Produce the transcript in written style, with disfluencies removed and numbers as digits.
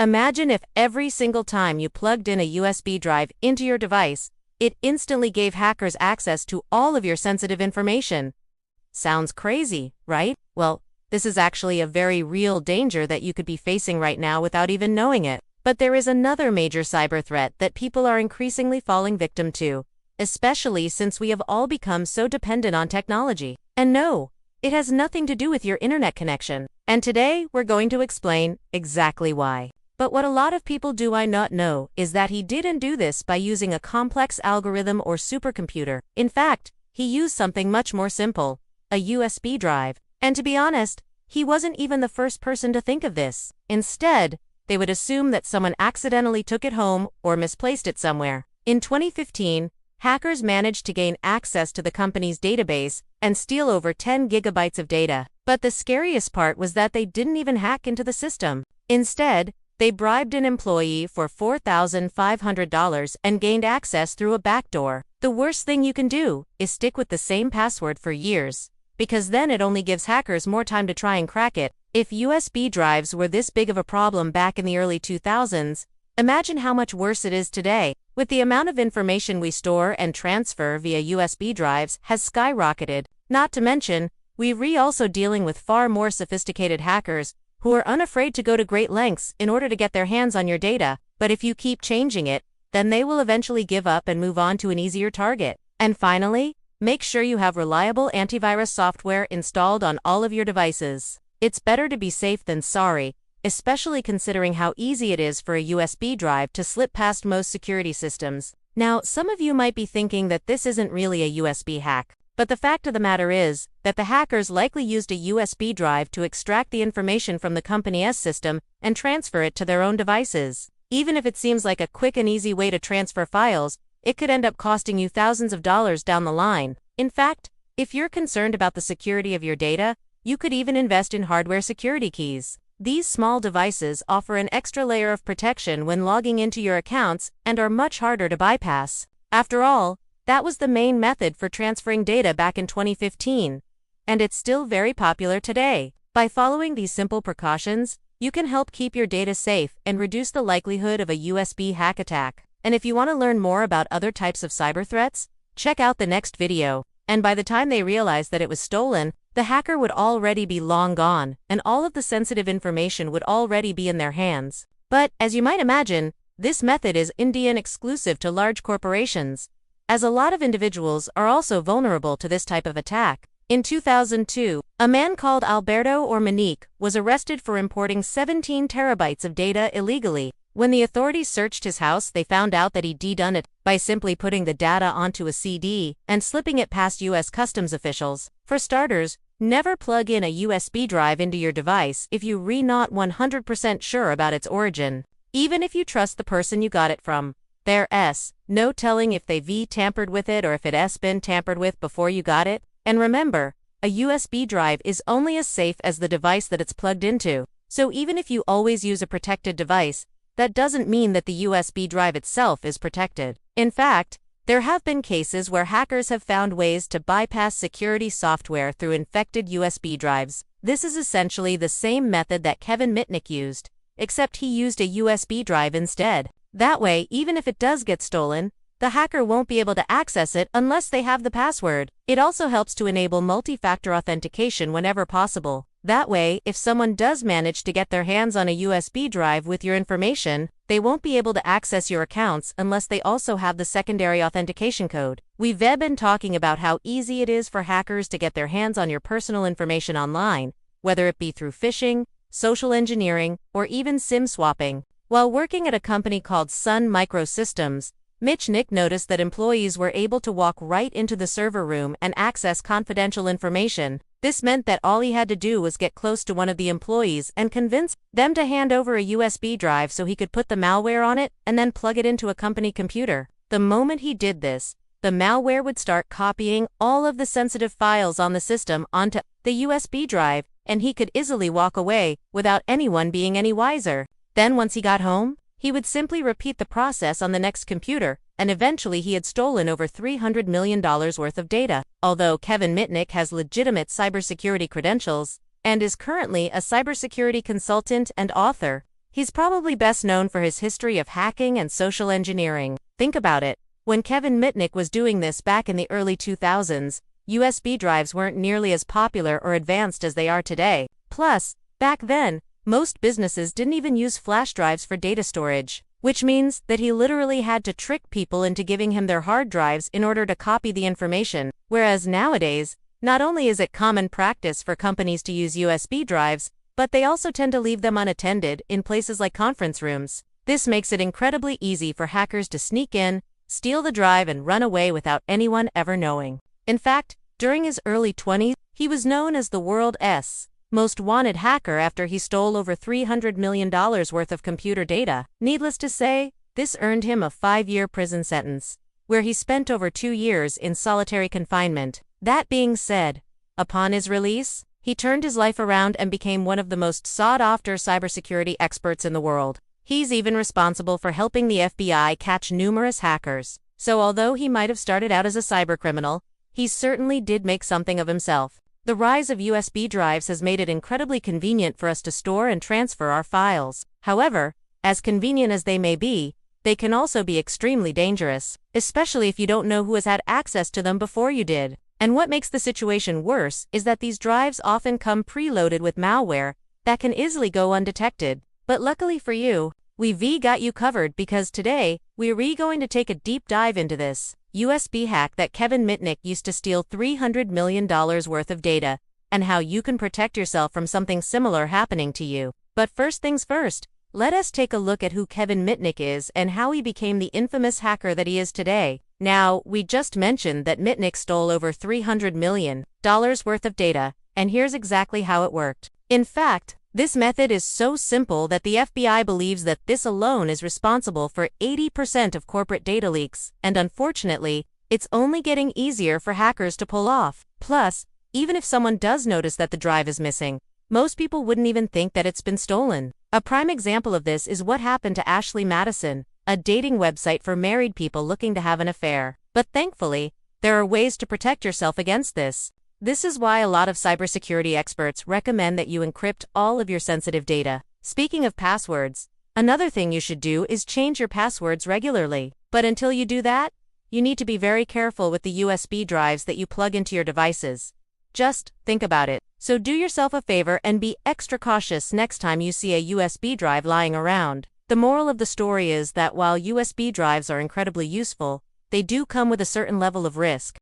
Imagine if every single time you plugged in a USB drive into your device, it instantly gave hackers access to all of your sensitive information. Sounds crazy, right? Well, this is actually a very real danger that you could be facing right now without even knowing it. But there is another major cyber threat that people are increasingly falling victim to, especially since we have all become so dependent on technology. And no, it has nothing to do with your internet connection. And today, we're going to explain exactly why. But what a lot of people do not know is that he didn't do this by using a complex algorithm or supercomputer. In fact, he used something much more simple, a USB drive. And to be honest, he wasn't even the first person to think of this. Instead, they would assume that someone accidentally took it home or misplaced it somewhere. In 2015, hackers managed to gain access to the company's database and steal over 10 gigabytes of data. But the scariest part was that they didn't even hack into the system. Instead, they bribed an employee for $4,500 and gained access through a backdoor. The worst thing you can do is stick with the same password for years, because then it only gives hackers more time to try and crack it. If USB drives were this big of a problem back in the early 2000s, imagine how much worse it is today. With the amount of information we store and transfer via USB drives has skyrocketed. Not to mention, we're also dealing with far more sophisticated hackers who are unafraid to go to great lengths in order to get their hands on your data. But if you keep changing it, then they will eventually give up and move on to an easier target. And finally, make sure you have reliable antivirus software installed on all of your devices. It's better to be safe than sorry, especially considering how easy it is for a USB drive to slip past most security systems. Now, some of you might be thinking that this isn't really a USB hack, but the fact of the matter is that the hackers likely used a USB drive to extract the information from the company's system and transfer it to their own devices. Even if it seems like a quick and easy way to transfer files, it could end up costing you thousands of dollars down the line. In fact, if you're concerned about the security of your data, you could even invest in hardware security keys. These small devices offer an extra layer of protection when logging into your accounts and are much harder to bypass. After all, that was the main method for transferring data back in 2015, and it's still very popular today. By following these simple precautions, you can help keep your data safe and reduce the likelihood of a USB hack attack. And if you want to learn more about other types of cyber threats, check out the next video. And by the time they realized that it was stolen, the hacker would already be long gone, and all of the sensitive information would already be in their hands. But, as you might imagine, this method is Indian exclusive to large corporations, as a lot of individuals are also vulnerable to this type of attack. In 2002, a man called Alberto Mitnick was arrested for importing 17 terabytes of data illegally. When the authorities searched his house, they found out that he'd done it by simply putting the data onto a CD and slipping it past U.S. customs officials. For starters, never plug in a USB drive into your device if you're not 100% sure about its origin. Even if you trust the person you got it from, there's no telling if they've tampered with it or if it's been tampered with before you got it. And remember, a USB drive is only as safe as the device that it's plugged into. So even if you always use a protected device, that doesn't mean that the USB drive itself is protected. In fact, there have been cases where hackers have found ways to bypass security software through infected USB drives. This is essentially the same method that Kevin Mitnick used, except he used a USB drive instead. That way, even if it does get stolen, the hacker won't be able to access it unless they have the password. It also helps to enable multi-factor authentication whenever possible. That way, if someone does manage to get their hands on a USB drive with your information, they won't be able to access your accounts unless they also have the secondary authentication code. We've been talking about how easy it is for hackers to get their hands on your personal information online, whether it be through phishing, social engineering, or even SIM swapping. While working at a company called Sun Microsystems, Mitnick noticed that employees were able to walk right into the server room and access confidential information. This meant that all he had to do was get close to one of the employees and convince them to hand over a USB drive so he could put the malware on it and then plug it into a company computer. The moment he did this, the malware would start copying all of the sensitive files on the system onto the USB drive, and he could easily walk away without anyone being any wiser. Then once he got home, he would simply repeat the process on the next computer, and eventually he had stolen over $300 million worth of data. Although Kevin Mitnick has legitimate cybersecurity credentials and is currently a cybersecurity consultant and author, He's probably best known for his history of hacking and social engineering. Think about it. When Kevin Mitnick was doing this back in the early 2000s, USB drives weren't nearly as popular or advanced as they are today. Plus, back then, most businesses didn't even use flash drives for data storage, which means that he literally had to trick people into giving him their hard drives in order to copy the information. Whereas nowadays, not only is it common practice for companies to use USB drives, but they also tend to leave them unattended in places like conference rooms. This makes it incredibly easy for hackers to sneak in, steal the drive, and run away without anyone ever knowing. In fact, during his early 20s, he was known as the world's most wanted hacker after he stole over $300 million worth of computer data. Needless to say, this earned him a 5-year prison sentence, where he spent over 2 years in solitary confinement. That being said, upon his release, he turned his life around and became one of the most sought-after cybersecurity experts in the world. He's even responsible for helping the FBI catch numerous hackers. So although he might have started out as a cybercriminal, he certainly did make something of himself. The rise of USB drives has made it incredibly convenient for us to store and transfer our files. However, as convenient as they may be, they can also be extremely dangerous, especially if you don't know who has had access to them before you did. And what makes the situation worse is that these drives often come preloaded with malware that can easily go undetected. But luckily for you, we've got you covered, because today, we're going to take a deep dive into this USB hack that Kevin Mitnick used to steal $300 million worth of data, and how you can protect yourself from something similar happening to you. But first things first, let us take a look at who Kevin Mitnick is and how he became the infamous hacker that he is today. Now, we just mentioned that Mitnick stole over $300 million worth of data, and here's exactly how it worked. In fact, this method is so simple that the FBI believes that this alone is responsible for 80% of corporate data leaks, and unfortunately, it's only getting easier for hackers to pull off. Plus, even if someone does notice that the drive is missing, most people wouldn't even think that it's been stolen. A prime example of this is what happened to Ashley Madison, a dating website for married people looking to have an affair. But thankfully, there are ways to protect yourself against this. This is why a lot of cybersecurity experts recommend that you encrypt all of your sensitive data. Speaking of passwords, another thing you should do is change your passwords regularly. But until you do that, you need to be very careful with the USB drives that you plug into your devices. Just think about it. So do yourself a favor and be extra cautious next time you see a USB drive lying around. The moral of the story is that while USB drives are incredibly useful, they do come with a certain level of risk.